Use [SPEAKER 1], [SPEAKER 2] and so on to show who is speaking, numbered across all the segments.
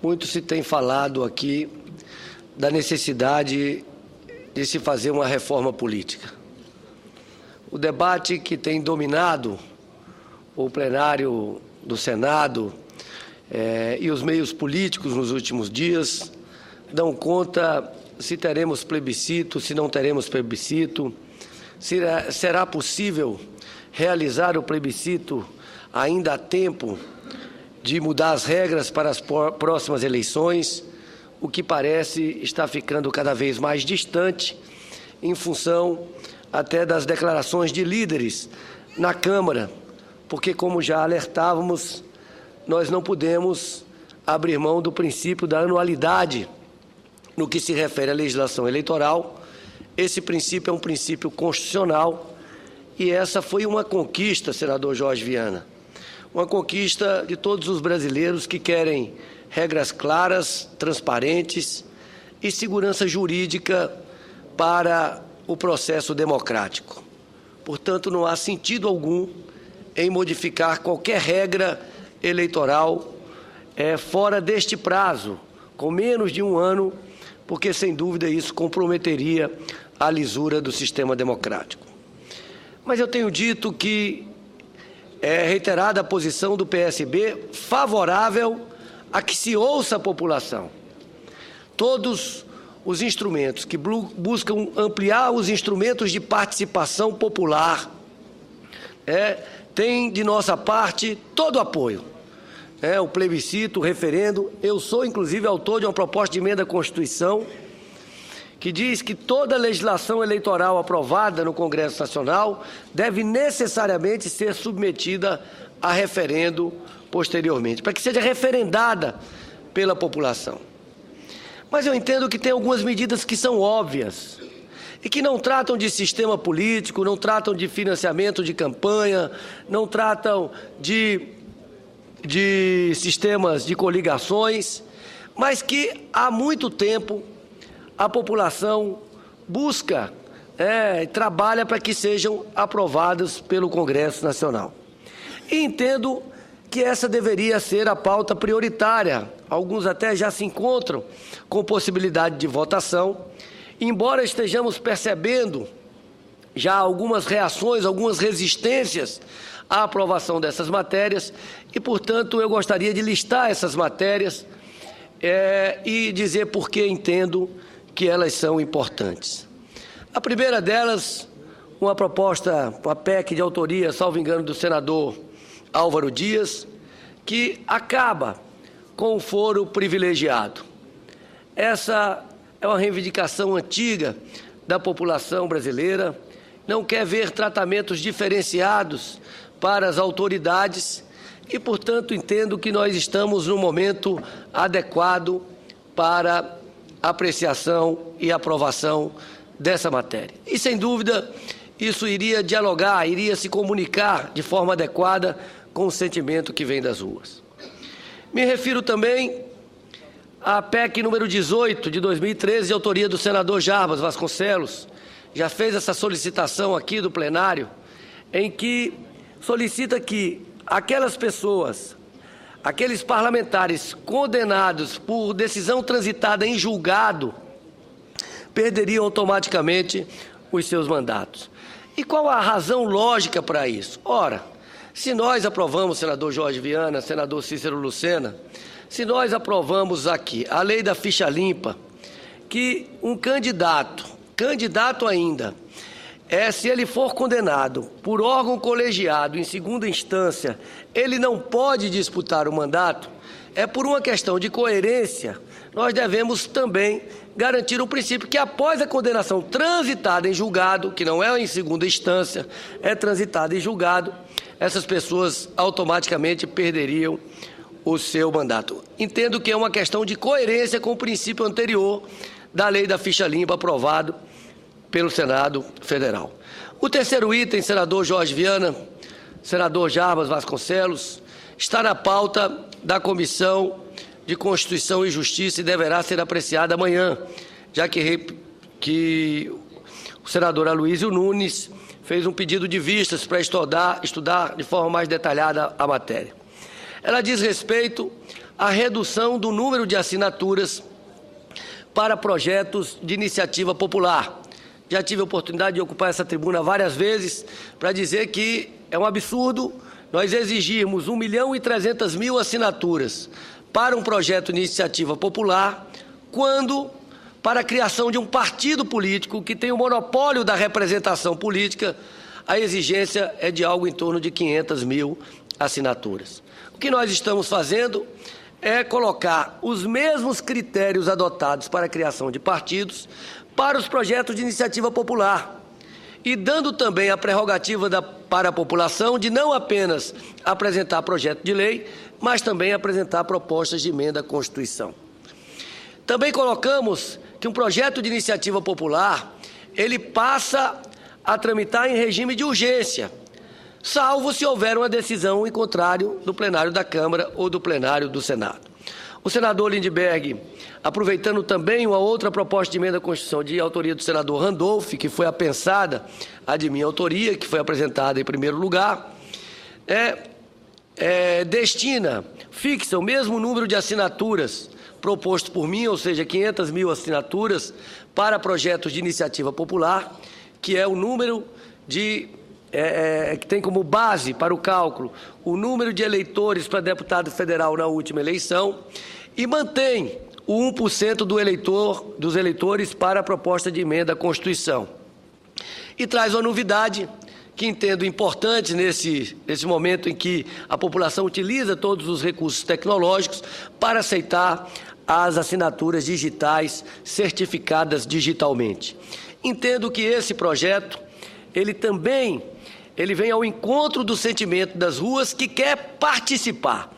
[SPEAKER 1] Muito se tem falado aqui da necessidade de se fazer uma reforma política. O debate que tem dominado o plenário do Senado e os meios políticos nos últimos dias dão conta se teremos plebiscito, se não teremos plebiscito, se será possível realizar o plebiscito ainda há tempo de mudar as regras para as próximas eleições, o que parece estar ficando cada vez mais distante em função até das declarações de líderes na Câmara, porque, como já alertávamos, nós não podemos abrir mão do princípio da anualidade no que se refere à legislação eleitoral. Esse princípio é um princípio constitucional e essa foi uma conquista, senador Jorge Viana, uma conquista de todos os brasileiros que querem regras claras, transparentes e segurança jurídica para o processo democrático. Portanto, não há sentido algum em modificar qualquer regra eleitoral fora deste prazo, com menos de um ano, porque, sem dúvida, isso comprometeria a lisura do sistema democrático. Mas eu tenho dito que é reiterada a posição do PSB favorável a que se ouça a população. Todos os instrumentos que buscam ampliar os instrumentos de participação popular têm, de nossa parte, todo o apoio. O plebiscito, o referendo. Eu sou, inclusive, autor de uma proposta de emenda à Constituição que diz que toda legislação eleitoral aprovada no Congresso Nacional deve necessariamente ser submetida a referendo posteriormente, para que seja referendada pela população. Mas eu entendo que tem algumas medidas que são óbvias e que não tratam de sistema político, não tratam de financiamento de campanha, não tratam de sistemas de coligações, mas que há muito tempo a população busca e trabalha para que sejam aprovadas pelo Congresso Nacional. E entendo que essa deveria ser a pauta prioritária. Alguns até já se encontram com possibilidade de votação, embora estejamos percebendo já algumas reações, algumas resistências à aprovação dessas matérias e, portanto, eu gostaria de listar essas matérias e dizer por que entendo que elas são importantes. A primeira delas, uma proposta, uma PEC de autoria, salvo engano, do senador Álvaro Dias, que acaba com o foro privilegiado. Essa é uma reivindicação antiga da população brasileira, não quer ver tratamentos diferenciados para as autoridades e, portanto, entendo que nós estamos no momento adequado para apreciação e aprovação dessa matéria. E, sem dúvida, isso iria dialogar, iria se comunicar de forma adequada com o sentimento que vem das ruas. Me refiro também à PEC número 18 de 2013, de autoria do senador Jarbas Vasconcelos, já fez essa solicitação aqui do plenário, em que solicita que aquelas pessoas, aqueles parlamentares condenados por decisão transitada em julgado, perderiam automaticamente os seus mandatos. E qual a razão lógica para isso? Ora, se nós aprovamos, senador Jorge Viana, senador Cícero Lucena, se nós aprovamos aqui a lei da ficha limpa, que um candidato ainda, se ele for condenado por órgão colegiado em segunda instância, ele não pode disputar o mandato, por uma questão de coerência, nós devemos também garantir o princípio que após a condenação transitada em julgado, que não é em segunda instância, é transitada em julgado, essas pessoas automaticamente perderiam o seu mandato. Entendo que é uma questão de coerência com o princípio anterior da lei da ficha limpa aprovado pelo Senado Federal. O terceiro item, senador Jorge Viana, senador Jarbas Vasconcelos, está na pauta da Comissão de Constituição e Justiça e deverá ser apreciada amanhã, já que o senador Aloysio Nunes fez um pedido de vistas para estudar de forma mais detalhada a matéria. Ela diz respeito a redução do número de assinaturas para projetos de iniciativa popular. Já tive a oportunidade de ocupar essa tribuna várias vezes para dizer que é um absurdo nós exigirmos 1.300.000 assinaturas para um projeto de iniciativa popular, quando, para a criação de um partido político que tem o monopólio da representação política, a exigência é de algo em torno de 500.000 assinaturas. O que nós estamos fazendo é colocar os mesmos critérios adotados para a criação de partidos para os projetos de iniciativa popular e dando também a prerrogativa para a população de não apenas apresentar projeto de lei, mas também apresentar propostas de emenda à Constituição. Também colocamos que um projeto de iniciativa popular, ele passa a tramitar em regime de urgência, salvo se houver uma decisão em contrário do plenário da Câmara ou do plenário do Senado. O senador Lindbergh, aproveitando também uma outra proposta de emenda à Constituição de autoria do senador Randolph, que foi apensada a de minha autoria, que foi apresentada em primeiro lugar, fixa o mesmo número de assinaturas proposto por mim, ou seja, 500.000 assinaturas para projetos de iniciativa popular, que é o número que tem como base para o cálculo o número de eleitores para deputado federal na última eleição e mantém o 1% dos eleitores para a proposta de emenda à Constituição. E traz uma novidade que entendo importante nesse momento em que a população utiliza todos os recursos tecnológicos para aceitar as assinaturas digitais certificadas digitalmente. Entendo que esse projeto, ele vem ao encontro do sentimento das ruas que quer participar.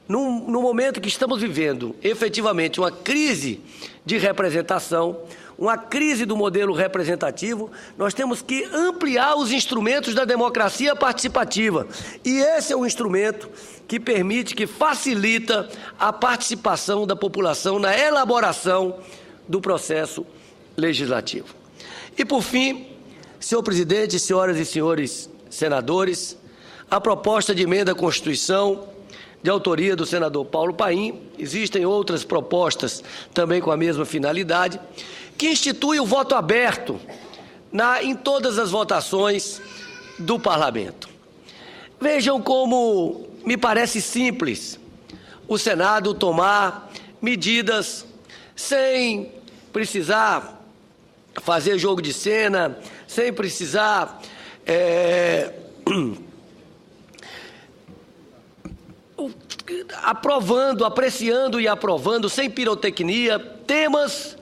[SPEAKER 1] No momento que estamos vivendo, efetivamente, uma crise de representação, uma crise do modelo representativo, nós temos que ampliar os instrumentos da democracia participativa. E esse é um instrumento que permite, que facilita a participação da população na elaboração do processo legislativo. E, por fim, senhor presidente, senhoras e senhores senadores, a proposta de emenda à Constituição, de autoria do senador Paulo Paim, existem outras propostas também com a mesma finalidade, que institui o voto aberto em todas as votações do Parlamento. Vejam como me parece simples o Senado tomar medidas sem precisar fazer jogo de cena, sem precisar apreciando e aprovando, sem pirotecnia, temas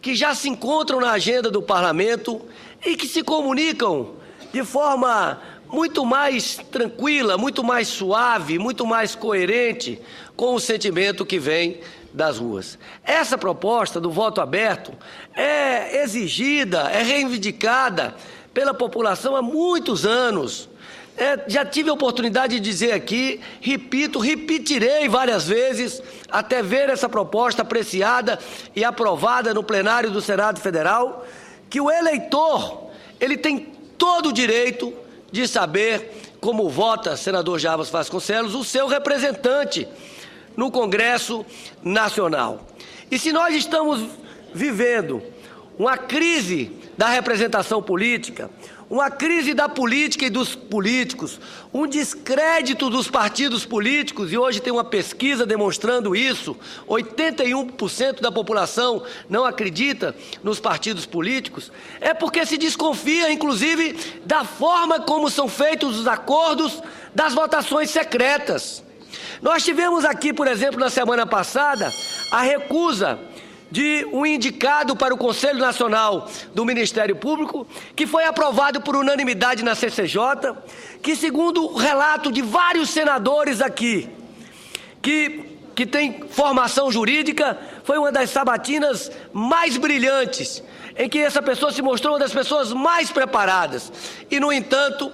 [SPEAKER 1] que já se encontram na agenda do Parlamento e que se comunicam de forma muito mais tranquila, muito mais suave, muito mais coerente com o sentimento que vem das ruas. Essa proposta do voto aberto é exigida, é reivindicada pela população há muitos anos. Já tive a oportunidade de dizer aqui, repetirei várias vezes, até ver essa proposta apreciada e aprovada no plenário do Senado Federal, que o eleitor, ele tem todo o direito de saber como vota, senador Jarbas Vasconcelos, o seu representante no Congresso Nacional. E se nós estamos vivendo uma crise da representação política, uma crise da política e dos políticos, um descrédito dos partidos políticos, e hoje tem uma pesquisa demonstrando isso, 81% da população não acredita nos partidos políticos, é porque se desconfia, inclusive, da forma como são feitos os acordos das votações secretas. Nós tivemos aqui, por exemplo, na semana passada, a recusa de um indicado para o Conselho Nacional do Ministério Público, que foi aprovado por unanimidade na CCJ, que, segundo o relato de vários senadores aqui, que tem formação jurídica, foi uma das sabatinas mais brilhantes, em que essa pessoa se mostrou uma das pessoas mais preparadas. E, no entanto,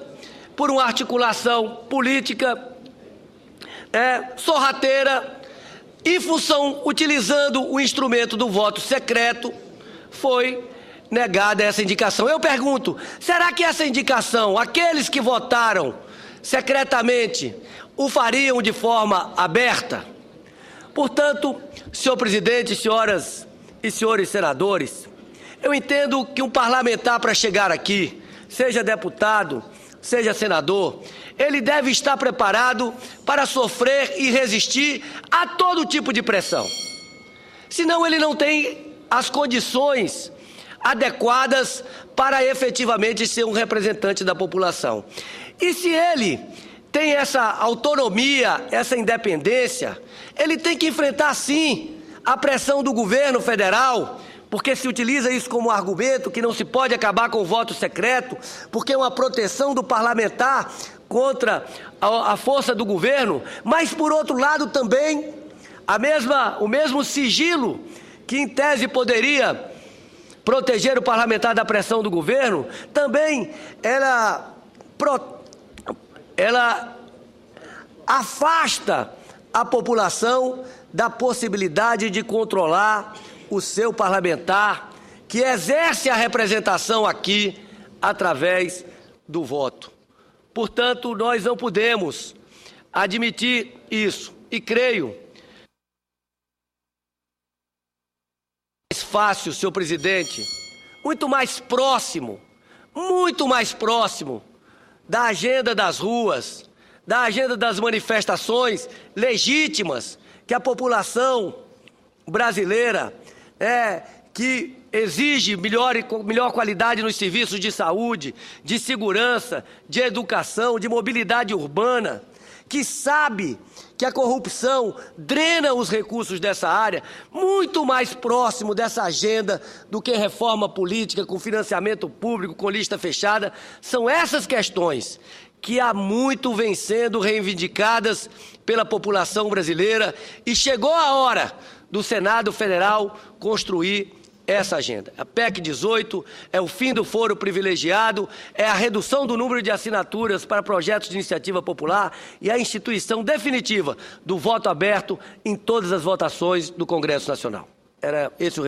[SPEAKER 1] por uma articulação política sorrateira, utilizando o instrumento do voto secreto, foi negada essa indicação. Eu pergunto, será que essa indicação, aqueles que votaram secretamente, o fariam de forma aberta? Portanto, senhor presidente, senhoras e senhores senadores, eu entendo que um parlamentar, para chegar aqui, seja deputado, seja senador, ele deve estar preparado para sofrer e resistir a todo tipo de pressão. Senão ele não tem as condições adequadas para efetivamente ser um representante da população. E se ele tem essa autonomia, essa independência, ele tem que enfrentar sim a pressão do governo federal, porque se utiliza isso como argumento que não se pode acabar com o voto secreto, porque é uma proteção do parlamentar contra a força do governo, mas por outro lado também o mesmo sigilo que em tese poderia proteger o parlamentar da pressão do governo, também ela afasta a população da possibilidade de controlar o seu parlamentar, que exerce a representação aqui através do voto. Portanto, nós não podemos admitir isso. E creio mais fácil, senhor presidente, muito mais próximo da agenda das ruas, da agenda das manifestações legítimas que a população brasileira que exige melhor qualidade nos serviços de saúde, de segurança, de educação, de mobilidade urbana, que sabe que a corrupção drena os recursos dessa área, muito mais próximo dessa agenda do que reforma política com financiamento público, com lista fechada. São essas questões que há muito vêm sendo reivindicadas pela população brasileira e chegou a hora do Senado Federal construir essa agenda. A PEC 18 é o fim do foro privilegiado, é a redução do número de assinaturas para projetos de iniciativa popular e a instituição definitiva do voto aberto em todas as votações do Congresso Nacional. Era esse o